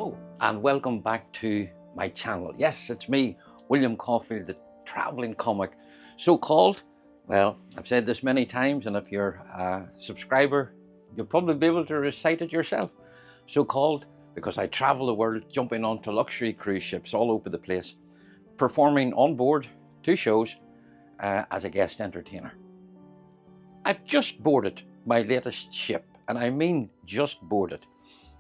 Hello and welcome back to my channel. Yes, it's me, William Caulfield, the traveling comic. So called, well, I've said this many times, and if you're a subscriber, you'll probably be able to recite it yourself. So called because I travel the world jumping onto luxury cruise ships all over the place, performing on board 2 shows as a guest entertainer. I've just boarded my latest ship, and I mean just boarded.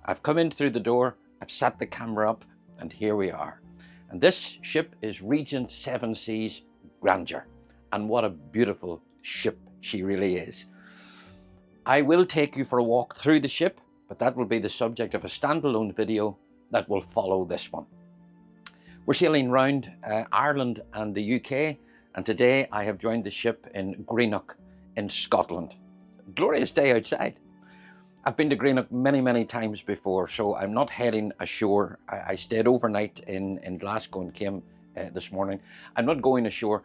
I've come in through the door, I've set the camera up, and here we are. And this ship is Regent 7 Seas Grandeur. And what a beautiful ship she really is. I will take you for a walk through the ship, but that will be the subject of a standalone video that will follow this one. We're sailing round Ireland and the UK, and today I have joined the ship in Greenock in Scotland. Glorious day outside. I've been to Greenock many times before, so I'm not heading ashore. I stayed overnight in Glasgow and came this morning. I'm not going ashore,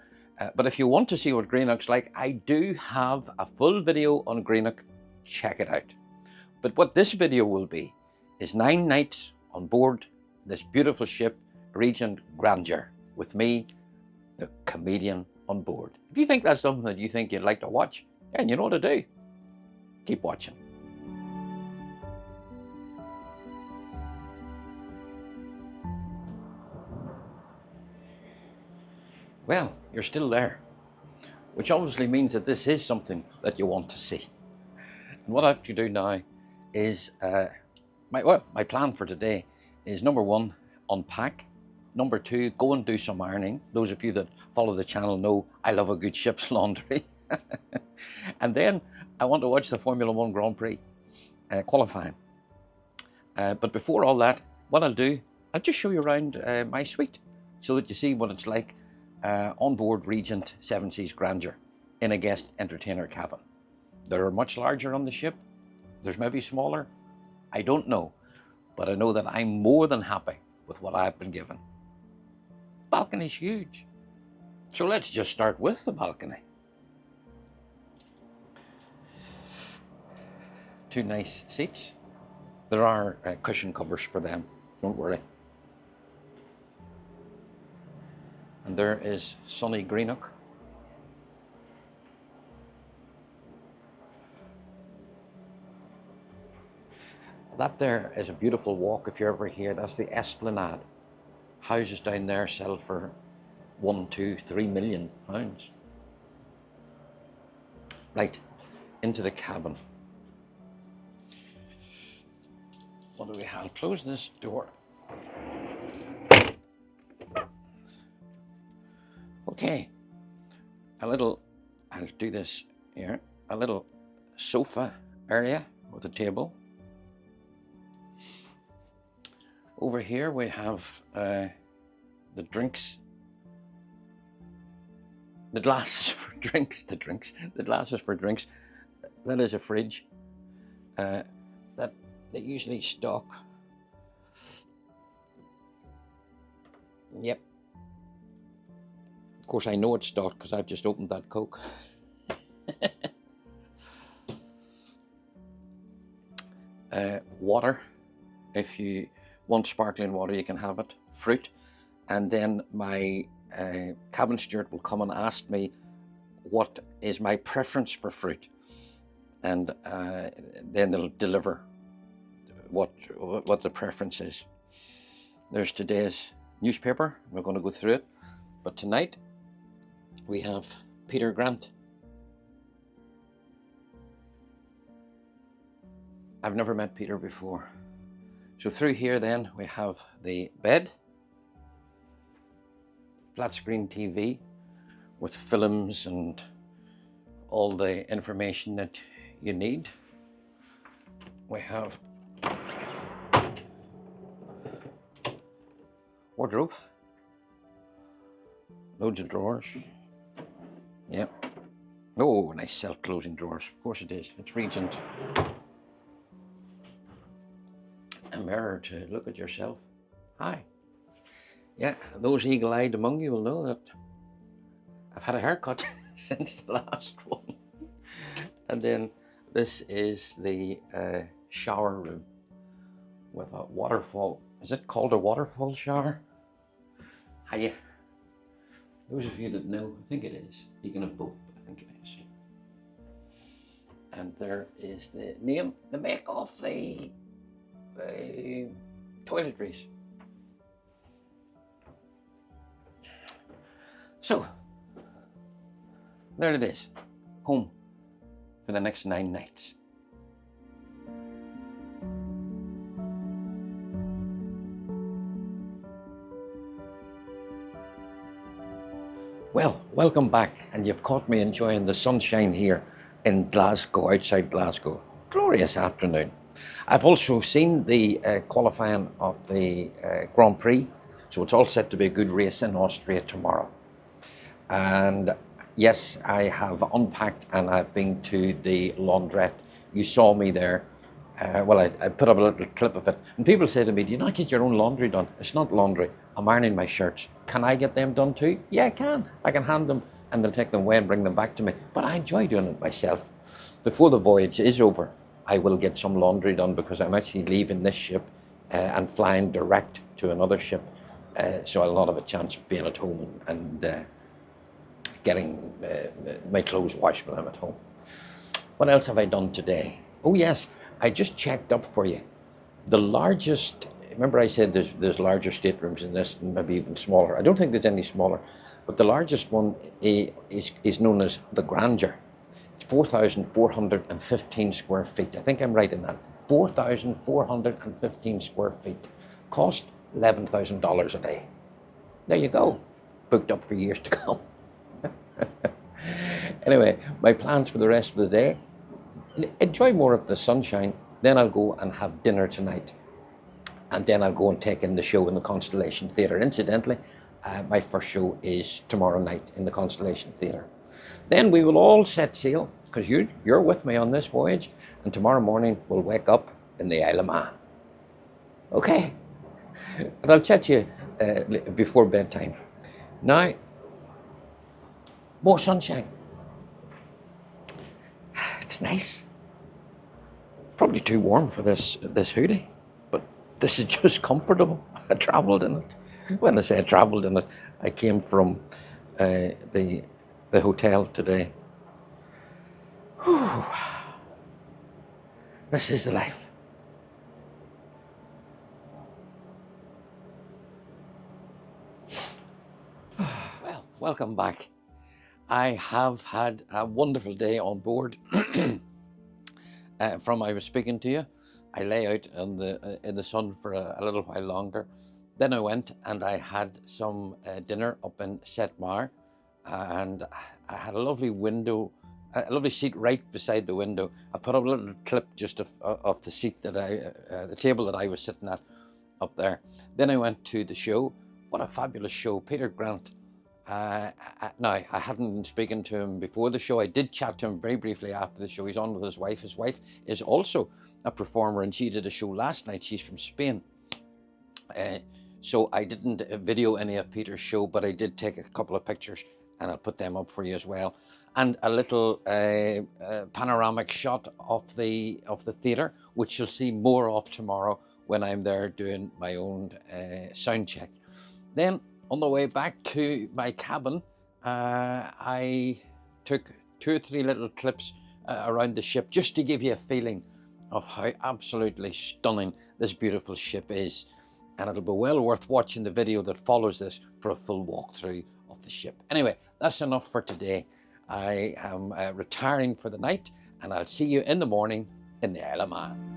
but if you want to see what Greenock's like, I do have a full video on Greenock. Check it out. But what this video will be is 9 nights on board this beautiful ship, Regent Grandeur, with me, the comedian on board. If you think that's something that you think you'd like to watch, then you know what to do. Keep watching. Well, you're still there, which obviously means that this is something that you want to see. And what I have to do now is, my plan for today is number 1, unpack. Number 2, go and do some ironing. Those of you that follow the channel know I love a good ship's laundry. And then I want to watch the Formula 1 Grand Prix qualifying. But before all that, what I'll do, I'll just show you around my suite so that you see what it's like Onboard Regent 7 Seas Grandeur in a guest entertainer cabin. There are much larger on the ship. There's maybe smaller. I don't know, but I know that I'm more than happy with what I've been given. Balcony's huge. So let's just start with the balcony. 2 nice seats. There are cushion covers for them, don't worry. And there is sunny Greenock. That there is a beautiful walk if you're ever here. That's the Esplanade. Houses down there sell for 1, 2, 3 million pounds. Right, into the cabin. What do we have? Close this door. Okay, I'll do this here, a little sofa area with a table. Over here we have the drinks, the glasses for drinks, the glasses for drinks. That is a fridge that they usually stock. Yep. Of course, I know it's stocked because I've just opened that Coke. Water. If you want sparkling water, you can have it. Fruit. And then my cabin steward will come and ask me what is my preference for fruit. And then they'll deliver what the preference is. There's today's newspaper. We're going to go through it. But tonight, we have Peter Grant. I've never met Peter before. So through here then we have the bed, flat screen TV with films and all the information that you need. We have wardrobe, loads of drawers. Yep. Oh, nice self-closing drawers. Of course it is. It's Regent. A mirror to look at yourself. Hi. Yeah, those eagle-eyed among you will know that I've had a haircut since the last one. And then this is the shower room with a waterfall is it called a waterfall shower? Hiya. Those of you that know, I think it is. You can have both, but I think it is. And there is the name, the make of the toiletries. So, there it is, home for the next 9 nights. Well, welcome back, and you've caught me enjoying the sunshine here in Glasgow, outside Glasgow. Glorious afternoon. I've also seen the qualifying of the Grand Prix, so it's all set to be a good race in Austria tomorrow. And yes, I have unpacked and I've been to the laundrette. You saw me there. Well, I put up a little clip of it. And people say to me, do you not get your own laundry done? It's not laundry. I'm ironing my shirts. Can I get them done too? Yeah, I can. I can hand them and they'll take them away and bring them back to me. But I enjoy doing it myself. Before the voyage is over, I will get some laundry done because I'm actually leaving this ship and flying direct to another ship. So I'll not have a chance of being at home and getting my clothes washed when I'm at home. What else have I done today? Oh yes, I just checked up for you. The largest, remember I said there's larger staterooms in this and maybe even smaller. I don't think there's any smaller, but the largest one is known as the Grandeur. It's 4,415 square feet. I think I'm right in that. 4,415 square feet. Cost $11,000 a day. There you go. Booked up for years to come. Anyway, my plans for the rest of the day, enjoy more of the sunshine, then I'll go and have dinner tonight. And then I'll go and take in the show in the Constellation Theatre. Incidentally, my first show is tomorrow night in the Constellation Theatre. Then we will all set sail, because you're with me on this voyage, and tomorrow morning we'll wake up in the Isle of Man. Okay? And I'll chat to you before bedtime. Now, more sunshine. It's nice. Probably too warm for this hoodie, but this is just comfortable. I travelled in it. When I say I travelled in it, I came from the hotel today. Whew. This is the life. Well, welcome back. I have had a wonderful day on board. From I was speaking to you, I lay out in the sun for a little while longer. Then I went and I had some dinner up in Setmar, and I had a lovely window, a lovely seat right beside the window. I put up a little clip just of the seat that the table that I was sitting at up there. Then I went to the show. What a fabulous show, Peter Grant. Now, I hadn't been speaking to him before the show. I did chat to him very briefly after the show. He's on with his wife. His wife is also a performer, and she did a show last night. She's from Spain. So I didn't video any of Peter's show, but I did take a couple of pictures, and I'll put them up for you as well. And a little panoramic shot of the theatre, which you'll see more of tomorrow when I'm there doing my own sound check. Then, on the way back to my cabin, I took 2 or 3 little clips around the ship just to give you a feeling of how absolutely stunning this beautiful ship is. And it'll be well worth watching the video that follows this for a full walkthrough of the ship. Anyway, that's enough for today. I am retiring for the night, and I'll see you in the morning in the Isle of Man.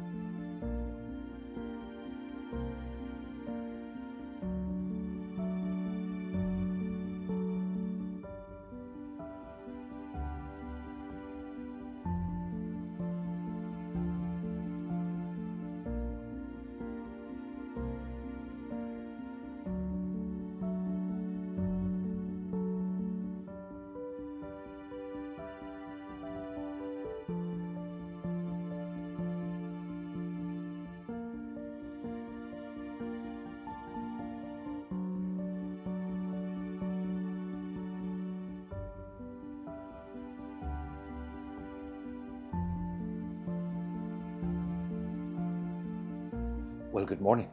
Well, good morning.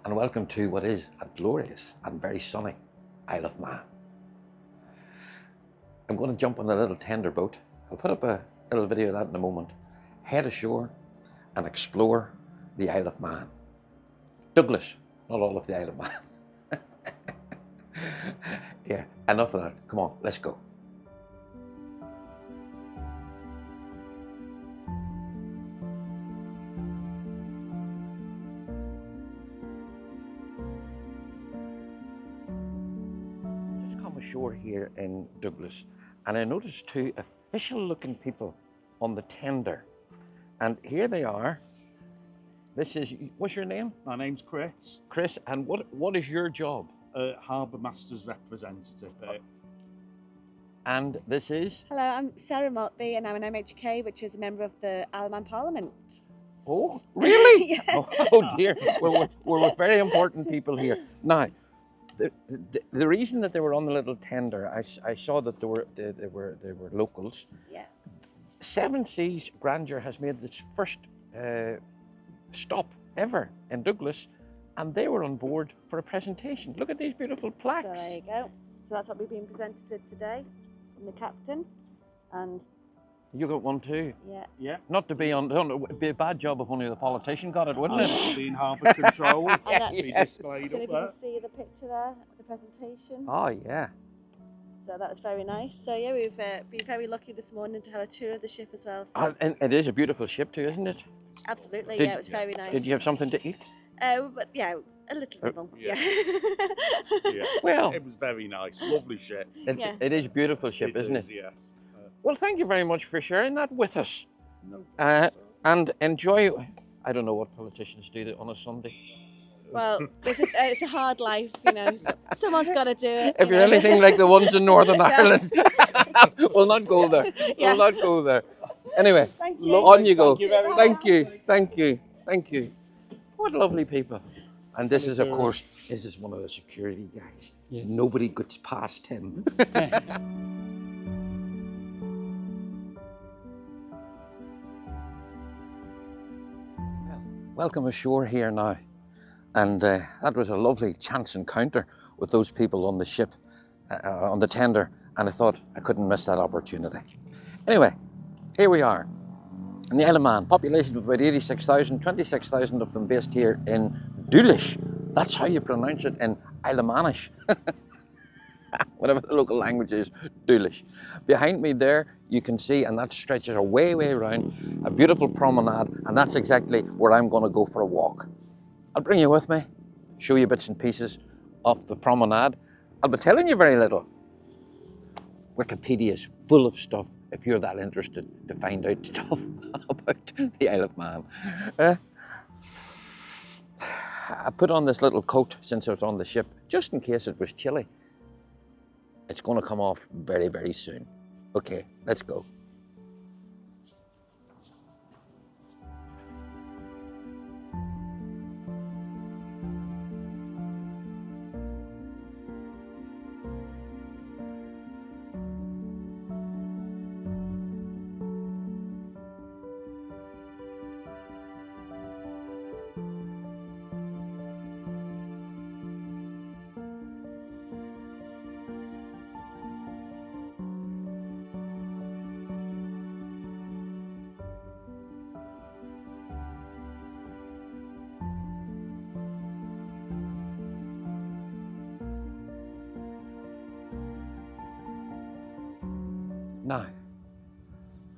and welcome to what is a glorious and very sunny Isle of Man. I'm going to jump on a little tender boat. I'll put up a little video of that in a moment. Head ashore and explore the Isle of Man. Douglas, not all of the Isle of Man. Yeah, enough of that. Come on, let's go. Just come ashore here in Douglas, and I noticed two official-looking people on the tender. And here they are. This is, what's your name? My name's Chris. Chris, and what is your job? Harbour Masters representative. And this is? Hello, I'm Sarah Maltby and I'm an MHK, which is a member of the Isle of Man Parliament. Oh, really? Yeah. Oh dear, well, we're with very important people here. Now, the reason that they were on the little tender, I saw that they were locals. Yeah. Seven Seas Grandeur has made its first stop ever in Douglas, and they were on board for a presentation. Look at these beautiful plaques. So there you go. So that's what we've been presented with today from the captain. And You got one too. yeah. Yeah. Not to be on, it'd be a bad job if only the politician got it, wouldn't it? Being harbour control. And Be that's, displayed don't know up if you there. can see the picture there, the presentation. Oh yeah. So that was very nice. So yeah, we've been very lucky this morning to have a tour of the ship as well. So And it is a beautiful ship too, isn't it? absolutely, Did- yeah, it was very nice. Did you have something to eat? But yeah, a little nibble. yeah. Yeah. Yeah. Well, It was very nice. Lovely ship. Yeah. it is a beautiful ship, isn't it? Yes. Well, thank you very much for sharing that with us. No. And enjoy. I don't know what politicians do on a Sunday. Well, it's a hard life, you know. Someone's got to do it. If you you're know. anything like the ones in Northern Yeah. Ireland, we'll not go there. Yeah. We'll not go there. Anyway, Thank you. on you go. Thank you very much. Thank you. Thank you. Thank you. What lovely people. And this is, of Thank you. course, this is one of the security guys. Yes. Nobody gets past him. Welcome ashore here now. And that was a lovely chance encounter with those people on the ship, on the tender. And I thought I couldn't miss that opportunity. Anyway, here we are. In the Isle of Man, population of about 86,000, 26,000 of them based here in Doolish. That's how you pronounce it in Isle of Manish. Whatever the local language is, Doolish. Behind me there, you can see, and that stretches way around, a beautiful promenade, and that's exactly where I'm going to go for a walk. I'll bring you with me, show you bits and pieces of the promenade. I'll be telling you very little. Wikipedia is full of stuff if you're that interested to find out stuff about the Isle of Man. I put on this little coat since I was on the ship, just in case it was chilly. It's going to come off very soon. Okay, let's go. Now,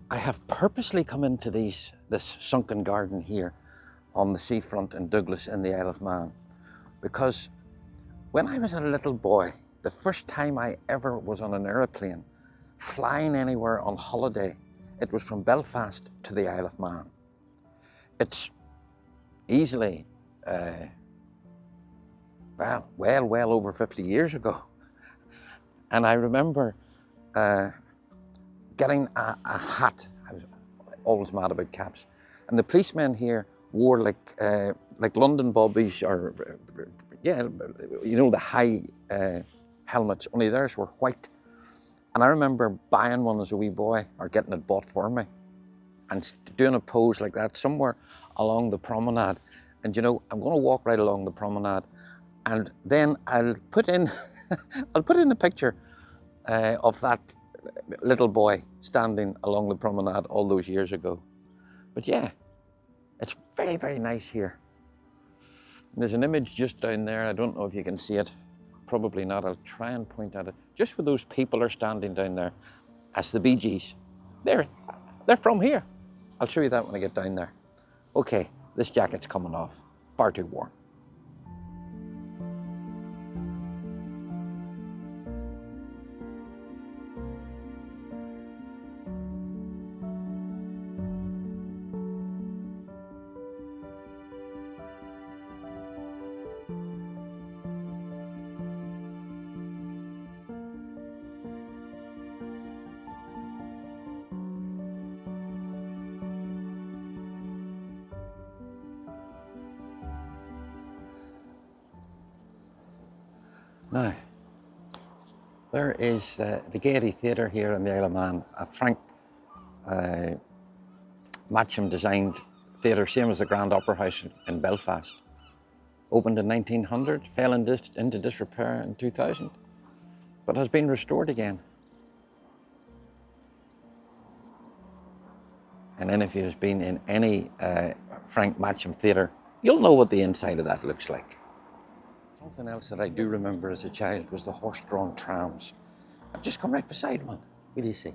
I have purposely come into this sunken garden here on the seafront in Douglas in the Isle of Man because when I was a little boy, the first time I ever was on an aeroplane flying anywhere on holiday, it was from Belfast to the Isle of Man. It's easily, well over 50 years ago. And I remember getting a hat. I was always mad about caps. And the policemen here wore like London bobbies or, yeah, you know, the high helmets, only theirs were white. And I remember buying one as a wee boy, or getting it bought for me, and doing a pose like that somewhere along the promenade. And you know, I'm going to walk right along the promenade, and then I'll put in, I'll put in a picture of that little boy standing along the promenade all those years ago. But yeah, it's very, very nice here. There's an image just down there. I don't know if you can see it. Probably not. I'll try and point at it. Just where those people are standing down there. That's the Bee Gees. They're from here. I'll show you that when I get down there. Okay, this jacket's coming off. Far too warm. Now, there is the Gaiety Theatre here in the Isle of Man, a Frank Matcham designed theatre, same as the Grand Opera House in Belfast. Opened in 1900, fell into disrepair in 2000, but has been restored again. And then if you've been in any Frank Matcham theatre, you'll know what the inside of that looks like. Something else that I do remember as a child was the horse-drawn trams. I've just come right beside one. Will you see?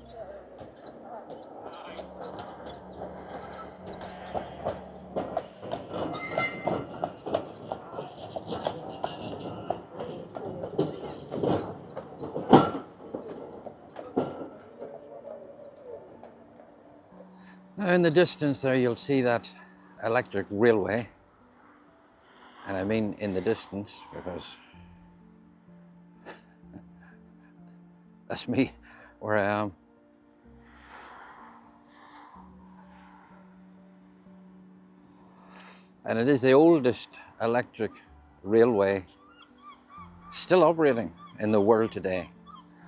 Now in the distance there you'll see that electric railway. And I mean in the distance because that's me where I am. And it is the oldest electric railway still operating in the world today.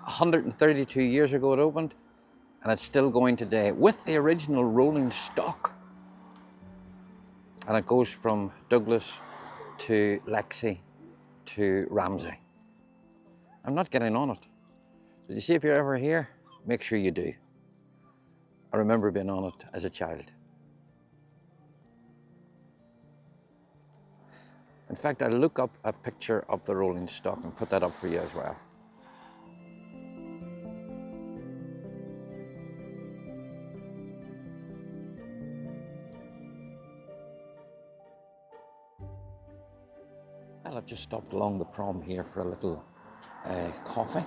132 years ago it opened, and it's still going today with the original rolling stock. And it goes from Douglas to Lexi to Ramsey. I'm not getting on it. So you see, if you're ever here, make sure you do. I remember being on it as a child. In fact, I'll look up a picture of the rolling stock and put that up for you as well. Well, I've just stopped along the prom here for a little coffee,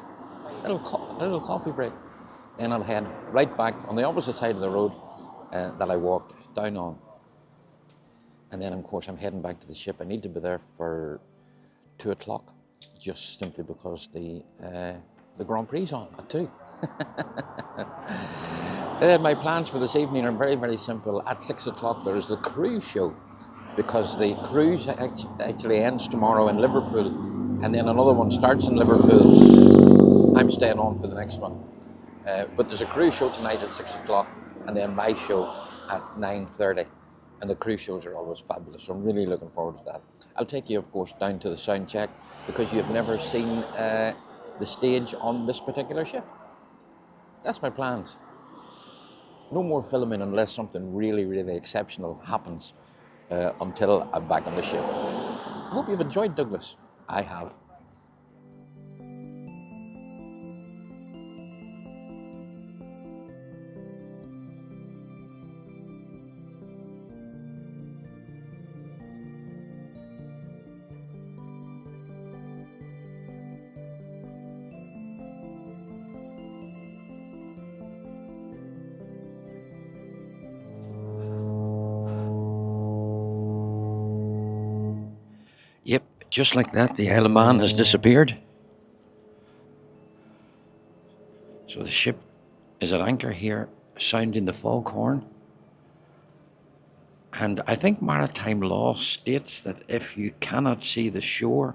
a little coffee break. Then I'll head right back on the opposite side of the road that I walked down on. And then, of course, I'm heading back to the ship. I need to be there for 2 o'clock, just simply because the Grand Prix is on at 2. My plans for this evening are very, very simple. At 6 o'clock, there is the cruise show, because the cruise actually ends tomorrow in Liverpool, and then another one starts in Liverpool. I'm staying on for the next one. But there's a cruise show tonight at 6 o'clock, and then my show at 9:30. And the cruise shows are always fabulous, so I'm really looking forward to that. I'll take you, of course, down to the sound check, because you've never seen the stage on this particular ship. That's my plans. No more filming unless something really, really exceptional happens until I'm back on the ship. I hope you've enjoyed Douglas. I have. Yep, just like that, the Isle of Man has disappeared. So the ship is at anchor here, sounding the foghorn. And I think maritime law states that if you cannot see the shore,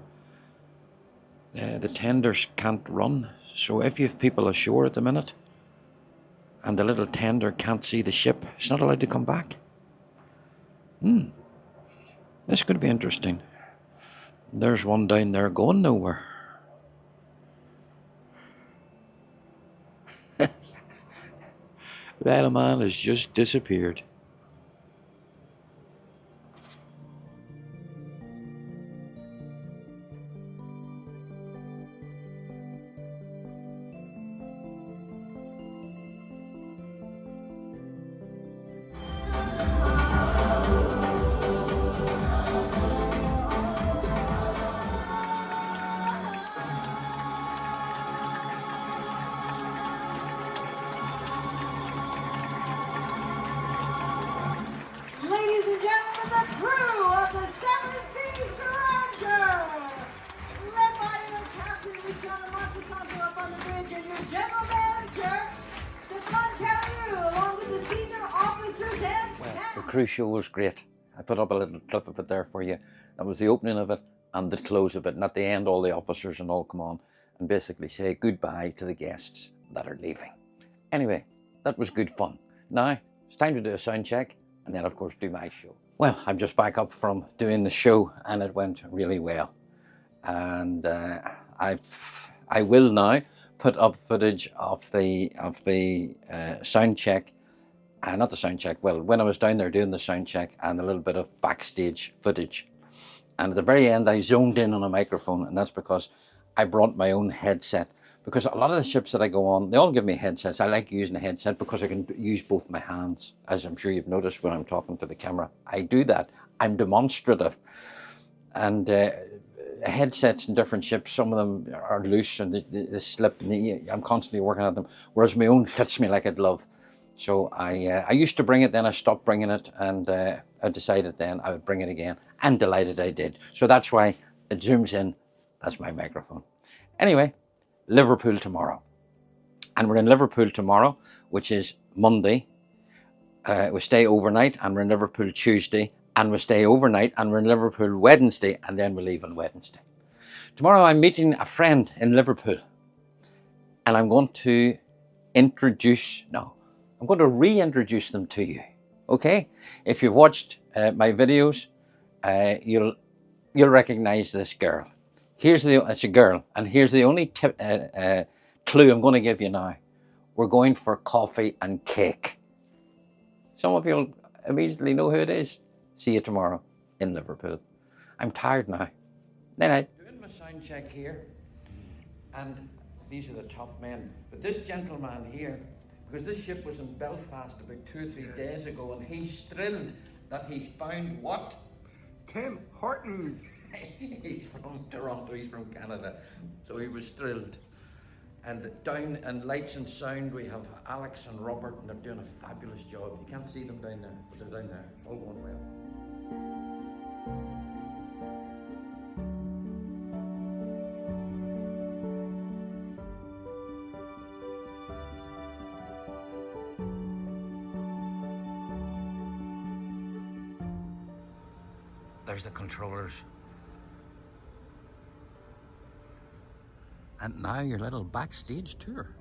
the tenders can't run. So if you have people ashore at the minute, and the little tender can't see the ship, it's not allowed to come back. This could be interesting. There's one down there going nowhere. That man has just disappeared. Ladies and gentlemen, the crew of the Seven Seas Grandeur, led by your captain, Luciano Montesanto, up on the bridge, and your general manager, Stefan Carriou, along with the senior officers and Well, staff. the cruise show was great. I put up a little clip of it there for you. That was the opening of it and the close of it. And at the end, all the officers and all come on and basically say goodbye to the guests that are leaving. Anyway, that was good fun. Now, it's time to do a sound check and then, of course, do my show. Well, I'm just back up from doing the show and it went really well. And I will now put up footage of the sound check. Not the sound check, well, when I was down there doing the sound check and a little bit of backstage footage. And at the very end, I zoned in on a microphone, and that's because I brought my own headset. Because a lot of the ships that I go on, they all give me headsets. I like using a headset because I can use both my hands, as I'm sure you've noticed when I'm talking to the camera. I do that. I'm demonstrative. And headsets in different ships, some of them are loose and they slip, and I'm constantly working at them, whereas my own fits me like a glove. So I used to bring it, then I stopped bringing it, and I decided then I would bring it again, and delighted I did. So that's why it zooms in. That's my microphone. Anyway, Liverpool tomorrow. And we're in Liverpool tomorrow, which is Monday. We stay overnight, and we're in Liverpool Tuesday, and we stay overnight, and we're in Liverpool Wednesday, and then we leave on Wednesday. Tomorrow I'm meeting a friend in Liverpool, and I'm going to reintroduce them to you. Okay? If you've watched my videos, you'll recognize this girl. It's a girl, and here's the only clue I'm going to give you now. We're going for coffee and cake. Some of you'll immediately know who it is. See you tomorrow in Liverpool. I'm tired now. Night night. Doing my sound check here, and these are the top men. But this gentleman here, because this ship was in Belfast about 2 or 3 days ago, and he's thrilled that he found what? Tim Hortons. He's from Toronto, he's from Canada, so he was thrilled. And down in lights and sound, we have Alex and Robert, and they're doing a fabulous job. You can't see them down there, but they're down there. It's all going well. There's the controllers. And now your little backstage tour.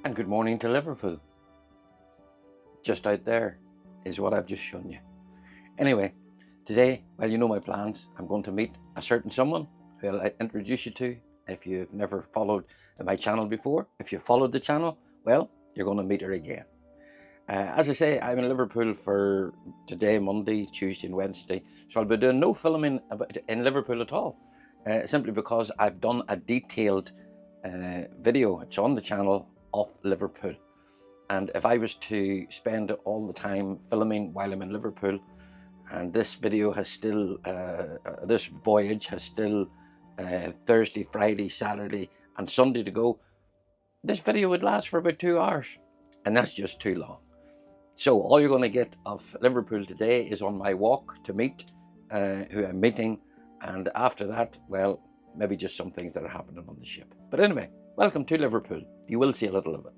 And good morning to Liverpool. Just out there is what I've just shown you. Anyway, Today, well, you know my plans. I'm going to meet a certain someone who I'll introduce you to if you've never followed my channel before. If you followed the channel, well, you're going to meet her again. As I say, I'm in Liverpool for today, Monday, Tuesday and Wednesday. So I'll be doing no filming in Liverpool at all. Simply because I've done a detailed video, it's on the channel, of Liverpool. And if I was to spend all the time filming while I'm in Liverpool, and this video has still, this voyage has still Thursday, Friday, Saturday and Sunday to go, this video would last for about 2 hours. And that's just too long. So all you're going to get of Liverpool today is on my walk to meet who I'm meeting. And after that, well, maybe just some things that are happening on the ship. But anyway, welcome to Liverpool. You will see a little of it.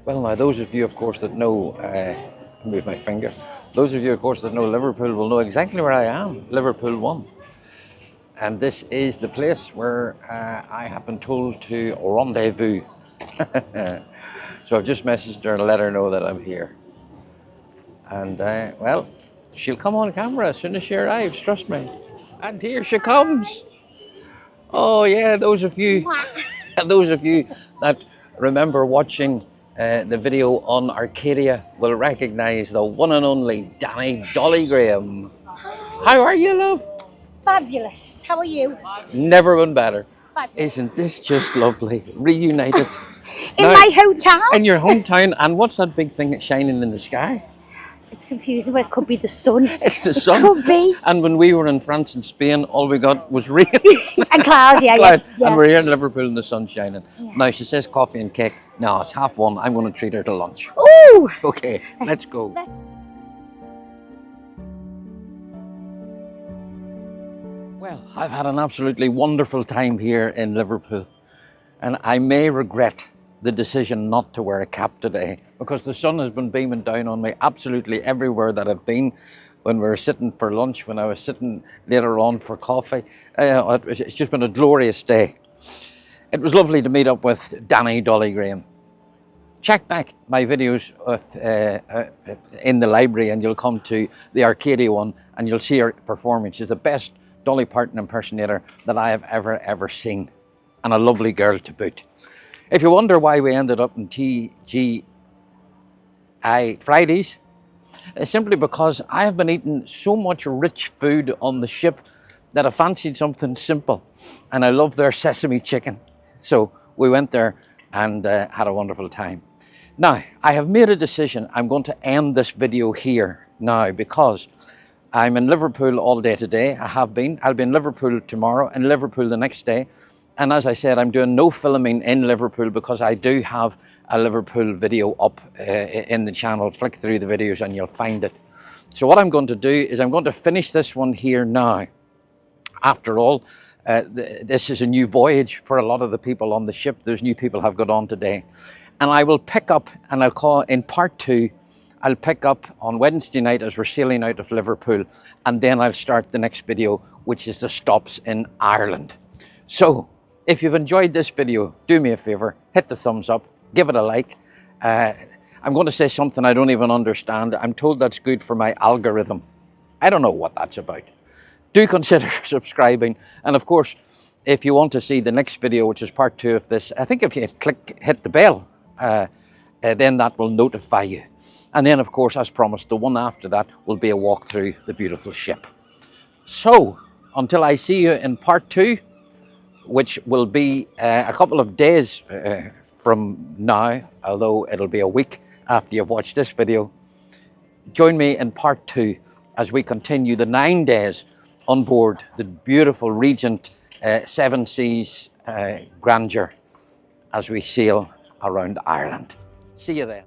Well, now those of you, of course, that know, move my finger. Those of you, of course, that know Liverpool will know exactly where I am, Liverpool 1. And this is the place where I have been told to rendezvous. So I've just messaged her and let her know that I'm here. And well, she'll come on camera as soon as she arrives, trust me. And here she comes. Oh yeah, those of you that remember watching the video on Arcadia will recognise the one and only Danny Dolly Graham. How are you, love? Fabulous. How are you? Never been better. Fabulous. Isn't this just lovely? Reunited. In my hometown? In your hometown. And what's that big thing that's shining in the sky? It's confusing, but it could be the sun. It's the sun. It could be. And when we were in France and Spain, all we got was rain. And cloud, yeah, Cloud. yeah. And we're here in Liverpool and the sun's shining. Yeah. Now she says coffee and cake. No, it's 1:30. I'm going to treat her to lunch. Ooh! Okay, let's go. Well, I've had an absolutely wonderful time here in Liverpool. And I may regret the decision not to wear a cap today because the sun has been beaming down on me absolutely everywhere that I've been. When we were sitting for lunch, when I was sitting later on for coffee, it's just been a glorious day. It was lovely to meet up with Danny Dolly Graham. Check back my videos in the library and you'll come to the Arcadia one and you'll see her performing. She's the best Dolly Parton impersonator that I have ever seen, and a lovely girl to boot. If you wonder why we ended up in TGI Fridays, it's simply because I have been eating so much rich food on the ship that I fancied something simple, and I love their sesame chicken. So we went there and had a wonderful time. Now, I have made a decision. I'm going to end this video here now because I'm in Liverpool all day today. I'll be in Liverpool tomorrow and Liverpool the next day. And as I said, I'm doing no filming in Liverpool because I do have a Liverpool video up in the channel. Flick through the videos and you'll find it. So what I'm going to do is I'm going to finish this one here now. After all, this is a new voyage for a lot of the people on the ship. There's new people have got on today. And I will pick up, and I'll call in part 2, I'll pick up on Wednesday night as we're sailing out of Liverpool. And then I'll start the next video, which is the stops in Ireland. So, if you've enjoyed this video, do me a favor, hit the thumbs up, give it a like. I'm going to say something I don't even understand. I'm told that's good for my algorithm. I don't know what that's about. Do consider subscribing. And of course, if you want to see the next video, which is part 2 of this, I think if you hit the bell, then that will notify you. And then, of course, as promised, the one after that will be a walk through the beautiful ship. So, until I see you in part 2, which will be a couple of days from now, although it'll be a week after you've watched this video. Join me in part 2 as we continue the 9 days on board the beautiful Regent Seven Seas Grandeur as we sail around Ireland. See you then.